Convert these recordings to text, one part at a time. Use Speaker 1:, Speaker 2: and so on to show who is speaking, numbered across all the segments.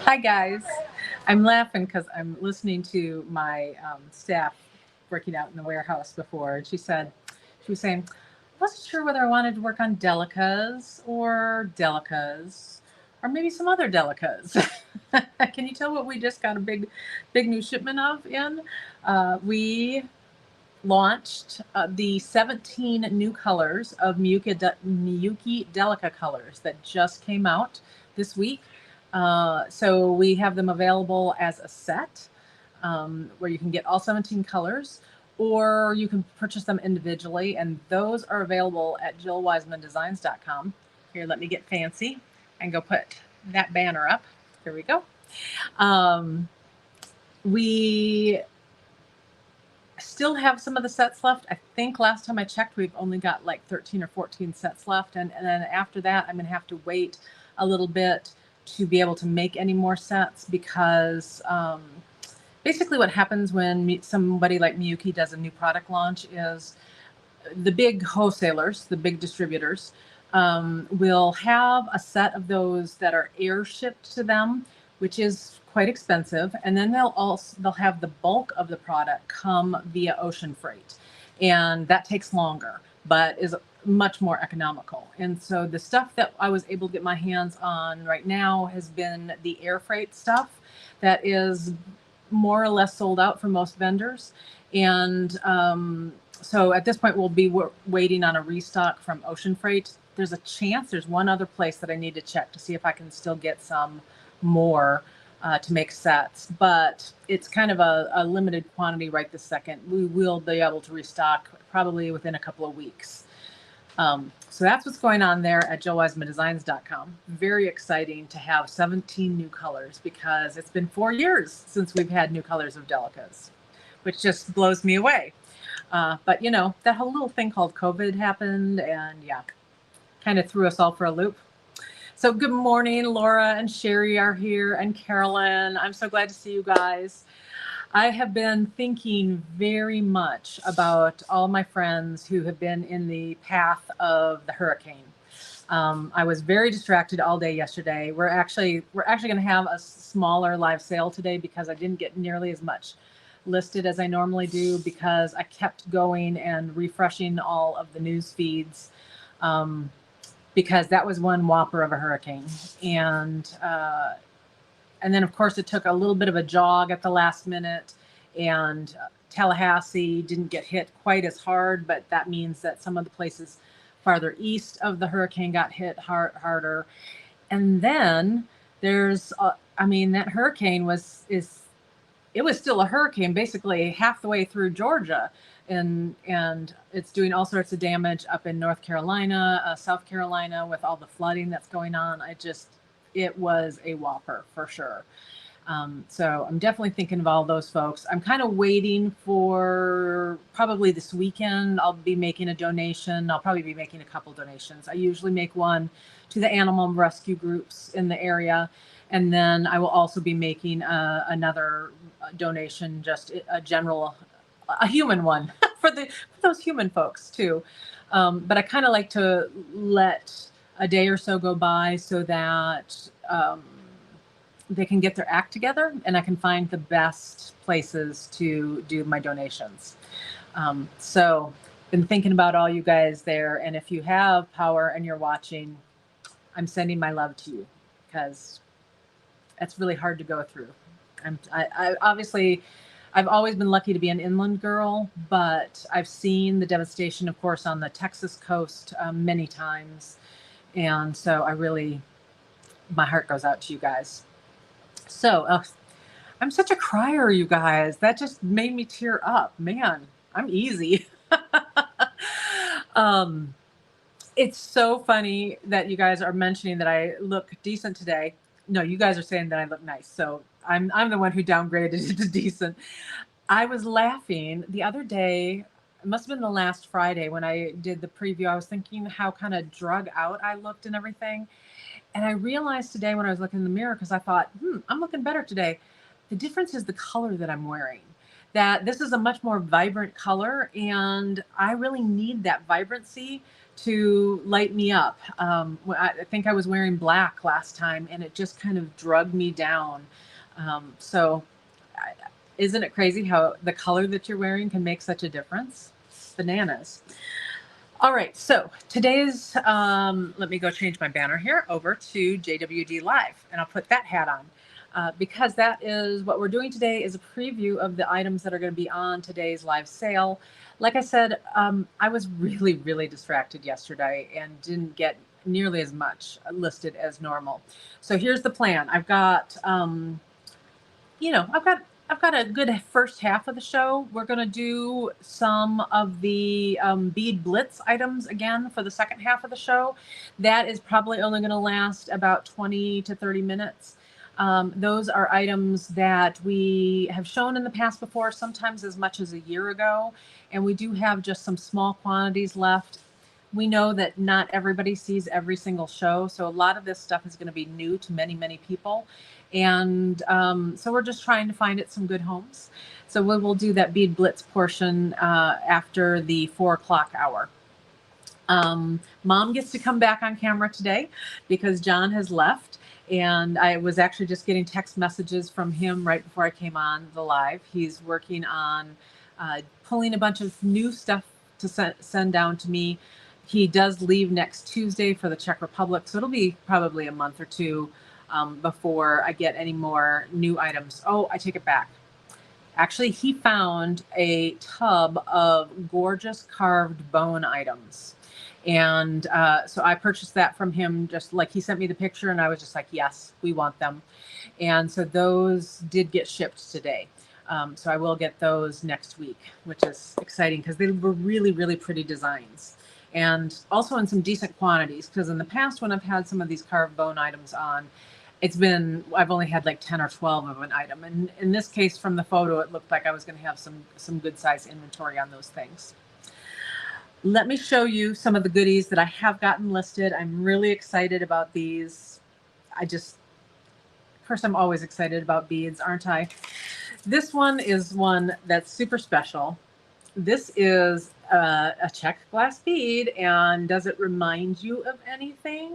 Speaker 1: Hi guys. I'm laughing because I'm listening to my staff working out in the warehouse before, and she was saying, I wasn't sure whether I wanted to work on Delicas or maybe some other Delicas. Can you tell what we just got a big new shipment of in? We launched the 17 new colors of Miyuki Delica colors that just came out this week. So we have them available as a set where you can get all 17 colors, or you can purchase them individually, and those are available at jillwisemandesigns.com. Here, let me get fancy and go put that banner up. Here we go. We still have some of the sets left. I think last time I checked, we've only got like 13 or 14 sets left. And then after that, I'm going to have to wait a little bit to be able to make any more sets because basically what happens when somebody like Miyuki does a new product launch is the big wholesalers, the big distributors, will have a set of those that are air shipped to them, which is quite expensive, and then they'll have the bulk of the product come via ocean freight, and that takes longer, but is much more economical. And so the stuff that I was able to get my hands on right now has been the air freight stuff that is more or less sold out for most vendors, and so at this point, we'll be waiting on a restock from ocean freight. There's a chance there's one other place that I need to check to see if I can still get some more to make sets, but it's kind of a limited quantity right this second. We will be able to restock probably within a couple of weeks. So that's what's going on there at jillwisemandesigns.com. Very exciting to have 17 new colors because it's been 4 years since we've had new colors of Delicas, which just blows me away. But you know, that whole little thing called COVID happened, and yeah, kind of threw us all for a loop. So good morning, Laura and Sherry are here, and Carolyn. I'm so glad to see you guys. I have been thinking very much about all my friends who have been in the path of the hurricane. I was very distracted all day yesterday. We're actually going to have a smaller live sale today because I didn't get nearly as much listed as I normally do because I kept going and refreshing all of the news feeds because that was one whopper of a hurricane. And then of course it took a little bit of a jog at the last minute, and Tallahassee didn't get hit quite as hard, but that means that some of the places farther east of the hurricane got hit harder. And then there's that hurricane was still a hurricane basically half the way through Georgia, and it's doing all sorts of damage up in North Carolina, South Carolina, with all the flooding that's going on. It was a whopper for sure. So I'm definitely thinking of all those folks. I'm kind of waiting for probably this weekend. I'll be making a donation. I'll probably be making a couple donations. I usually make one to the animal rescue groups in the area. And then I will also be making another donation, just a human one for those human folks too. But I kind of like to let a day or so go by so that they can get their act together and I can find the best places to do my donations. So been thinking about all you guys there. And if you have power and you're watching, I'm sending my love to you because that's really hard to go through. I've always been lucky to be an inland girl, but I've seen the devastation, of course, on the Texas coast many times. And so my heart goes out to you guys. So I'm such a crier, you guys. That just made me tear up. Man, I'm easy. It's so funny that you guys are mentioning that I look decent today. No, you guys are saying that I look nice. So I'm the one who downgraded it to decent. I was laughing the other day. It must have been the last Friday when I did the preview. I was thinking how kind of drug out I looked and everything. And I realized today when I was looking in the mirror, because I thought, I'm looking better today. The difference is the color that I'm wearing. that this is a much more vibrant color, and I really need that vibrancy to light me up. I think I was wearing black last time, and it just kind of drug me down. So isn't it crazy how the color that you're wearing can make such a difference? Bananas. All right, so today's, let me go change my banner here over to JWD Live, and I'll put that hat on because that is what we're doing today, is a preview of the items that are going to be on today's live sale. Like I said, I was really distracted yesterday and didn't get nearly as much listed as normal. So here's the plan. I've got, I've got a good first half of the show. We're going to do some of the bead blitz items again for the second half of the show. That is probably only going to last about 20 to 30 minutes. Those are items that we have shown in the past before, sometimes as much as a year ago, and we do have just some small quantities left. We know that not everybody sees every single show, so a lot of this stuff is going to be new to many people. And so we're just trying to find it some good homes. So we'll do that bead blitz portion after the 4 o'clock hour. Mom gets to come back on camera today because John has left. And I was actually just getting text messages from him right before I came on the live. He's working on pulling a bunch of new stuff to send down to me. He does leave next Tuesday for the Czech Republic, so it'll be probably a month or two before I get any more new items. Oh, I take it back. Actually, he found a tub of gorgeous carved bone items. And so I purchased that from him, just like he sent me the picture, and I was just like, yes, we want them. And so those did get shipped today. So I will get those next week, which is exciting because they were really pretty designs. And also in some decent quantities, because in the past when I've had some of these carved bone items on, I've only had like 10 or 12 of an item. And in this case, from the photo, it looked like I was going to have some good size inventory on those things. Let me show you some of the goodies that I have gotten listed. I'm really excited about these. Of course, I'm always excited about beads, aren't I? This one is one that's super special. This is a Czech glass bead, and does it remind you of anything?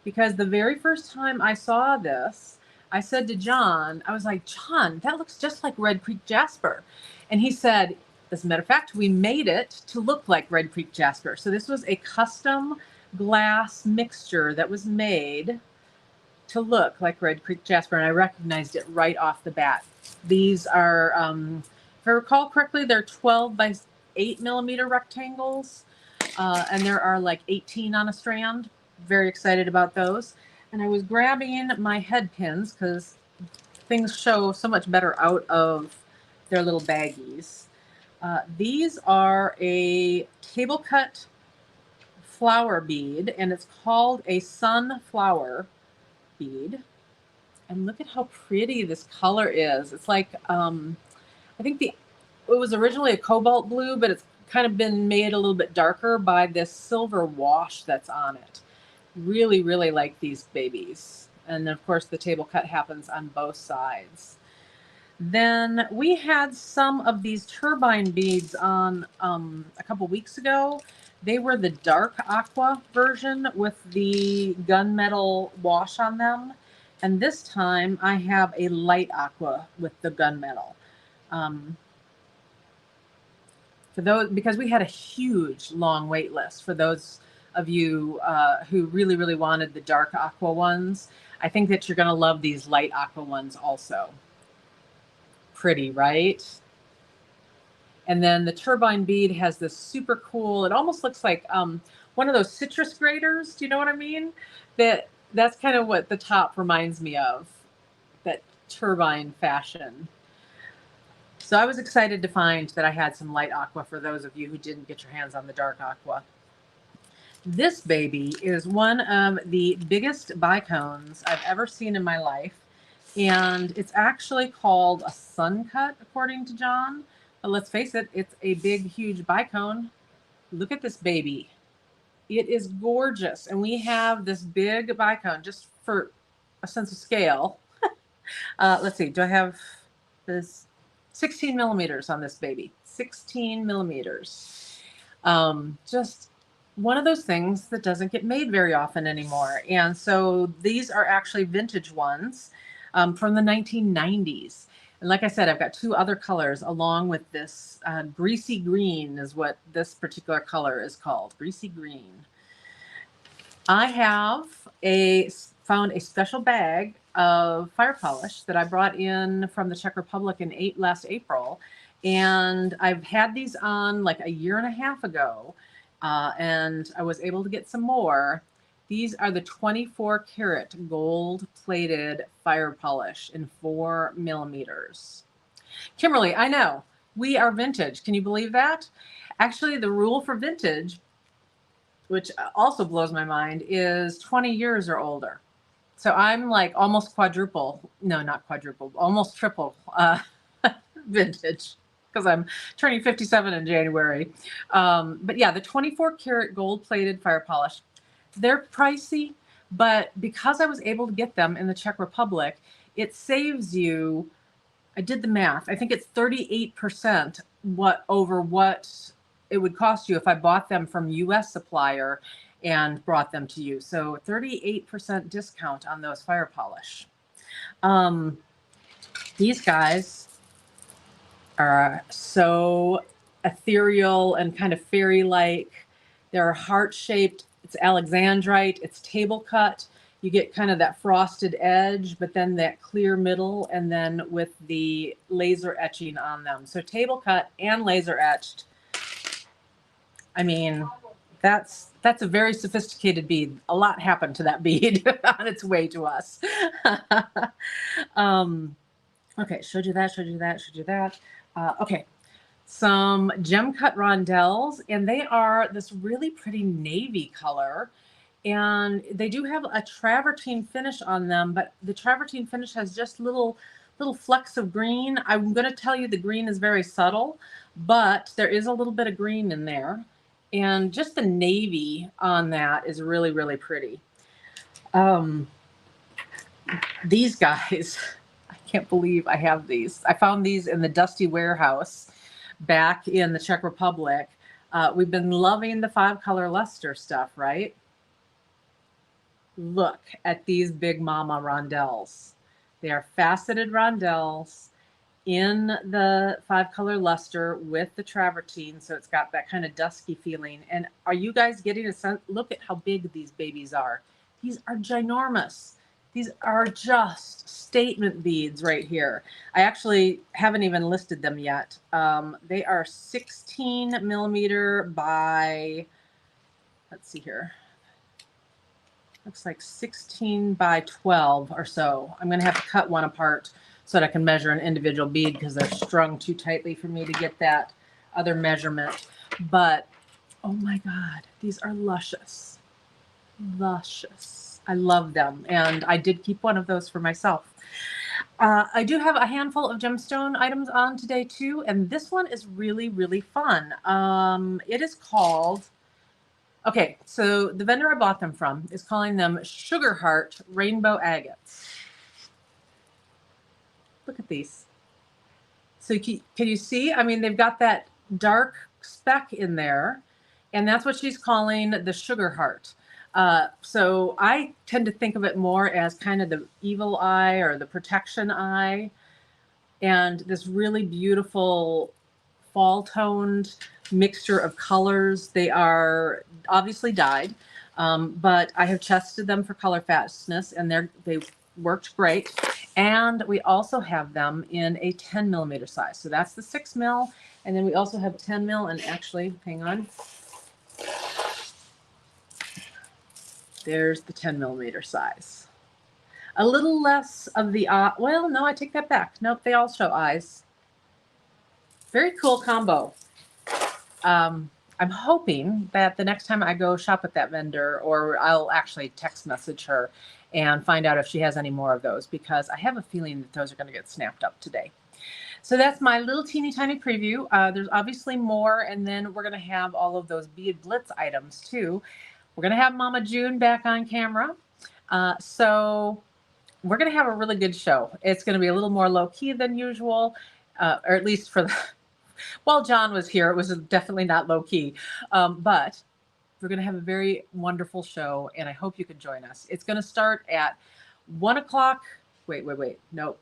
Speaker 1: Because the very first time I saw this, I said to John, I was like, John, that looks just like Red Creek Jasper. And he said, as a matter of fact, we made it to look like Red Creek Jasper. So this was a custom glass mixture that was made to look like Red Creek Jasper, and I recognized it right off the bat. These are, if I recall correctly, they're 12 by 8 millimeter rectangles, and there are like 18 on a strand. Very excited about those. And I was grabbing my head pins because things show so much better out of their little baggies. These are a table cut flower bead, and it's called a sunflower bead. And look at how pretty this color is. It's like, I think it was originally a cobalt blue, but it's kind of been made a little bit darker by this silver wash that's on it. Really like these babies. And of course the table cut happens on both sides. Then we had some of these turbine beads on a couple weeks ago. They were the dark aqua version with the gunmetal wash on them. And this time I have a light aqua with the gunmetal. For those, because we had a huge long wait list for those of you who really wanted the dark aqua ones. I think that you're going to love these light aqua ones also. Pretty, right? And then the turbine bead has this super cool, it almost looks like one of those citrus graters. Do you know what I mean? That's kind of what the top reminds me of, that turbine fashion. So I was excited to find that I had some light aqua for those of you who didn't get your hands on the dark aqua. This baby is one of the biggest bicones I've ever seen in my life. And it's actually called a sun cut, according to John. But let's face it, it's a big, huge bicone. Look at this baby. It is gorgeous. And we have this big bicone, just for a sense of scale. Let's see, do I have this? 16 millimeters on this baby, 16 millimeters. Just one of those things that doesn't get made very often anymore. And so these are actually vintage ones from the 1990s. And like I said, I've got two other colors along with this greasy green is what this particular color is called, greasy green. I have found a special bag of fire polish that I brought in from the Czech Republic in last April. And I've had these on like a year and a half ago. And I was able to get some more. These are the 24 karat gold plated fire polish in 4 millimeters. Kimberly, I know we are vintage. Can you believe that? Actually, the rule for vintage, which also blows my mind, is 20 years or older. So I'm like almost quadruple, no, not quadruple, almost triple vintage because I'm turning 57 in January. But yeah, the 24 karat gold plated fire polish, they're pricey, but because I was able to get them in the Czech Republic, it saves you, I did the math, I think it's 38% over what it would cost you if I bought them from US supplier and brought them to you. So 38% discount on those fire polish. These guys are so ethereal and kind of fairy-like. They're heart-shaped. It's alexandrite. It's table cut. You get kind of that frosted edge, but then that clear middle, and then with the laser etching on them. So table cut and laser etched. I mean, that's a very sophisticated bead. A lot happened to that bead on its way to us. Okay, showed you that. Okay, some gem cut rondelles, and they are this really pretty navy color. And they do have a travertine finish on them, but the travertine finish has just little flecks of green. I'm going to tell you the green is very subtle, but there is a little bit of green in there. And just the navy on that is really, really pretty. These guys, I can't believe I have these. I found these in the dusty warehouse back in the Czech Republic. We've been loving the 5-color luster stuff, right? Look at these big mama rondelles. They are faceted rondelles in the 5-color luster with the travertine, so it's got that kind of dusky feeling. And are you guys getting a sense? Look at how big these babies are. These are ginormous. These are just statement beads right here. I actually haven't even listed them yet. They are 16 millimeter by, let's see here. Looks like 16 by 12 or so. I'm going to have to cut one apart so that I can measure an individual bead because they're strung too tightly for me to get that other measurement. But, oh my God, these are luscious. Luscious. I love them. And I did keep one of those for myself. I do have a handful of gemstone items on today too. And this one is really, really fun. It is called... Okay, so the vendor I bought them from is calling them Sugar Heart Rainbow Agates. Look at these. So can you see? I mean, they've got that dark speck in there, and that's what she's calling the Sugar Heart. So I tend to think of it more as kind of the evil eye or the protection eye, and this really beautiful fall-toned mixture of colors. They are obviously dyed, but I have tested them for color fastness, and they worked great. And we also have them in a 10 millimeter size. So that's the 6 mil, and then we also have 10 mil. And actually, hang on, there's the 10 millimeter size. A little less of the well, no, I take that back. Nope, they all show eyes. Very cool combo. I'm hoping that the next time I go shop at that vendor, or I'll actually text message her and find out if she has any more of those, because I have a feeling that those are going to get snapped up today. So that's my little teeny tiny preview. There's obviously more, and then we're going to have all of those bead blitz items too. We're going to have Mama June back on camera. So we're going to have a really good show. It's going to be a little more low key than usual. or at least for the, while John was here, it was definitely not low key. But we're going to have a very wonderful show, and I hope you can join us. It's going to start at 1 o'clock. Wait. No,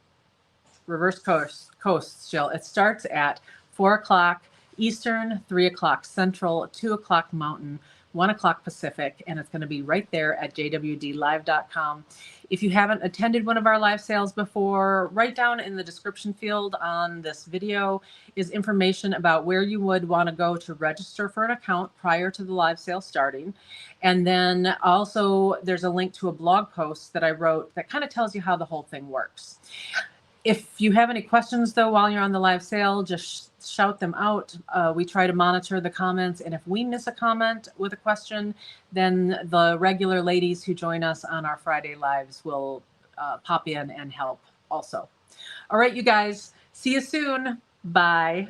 Speaker 1: reverse coast, Jill. It starts at 4 o'clock Eastern, 3 o'clock Central, 2 o'clock Mountain, 1 o'clock Pacific, and it's going to be right there at jwdlive.com. If you haven't attended one of our live sales before, right down in the description field on this video is information about where you would want to go to register for an account prior to the live sale starting. And then also there's a link to a blog post that I wrote that kind of tells you how the whole thing works. If you have any questions, though, while you're on the live sale, just shout them out. We try to monitor the comments, and if we miss a comment with a question, then the regular ladies who join us on our Friday lives will pop in and help also. All right, you guys, see you soon. Bye.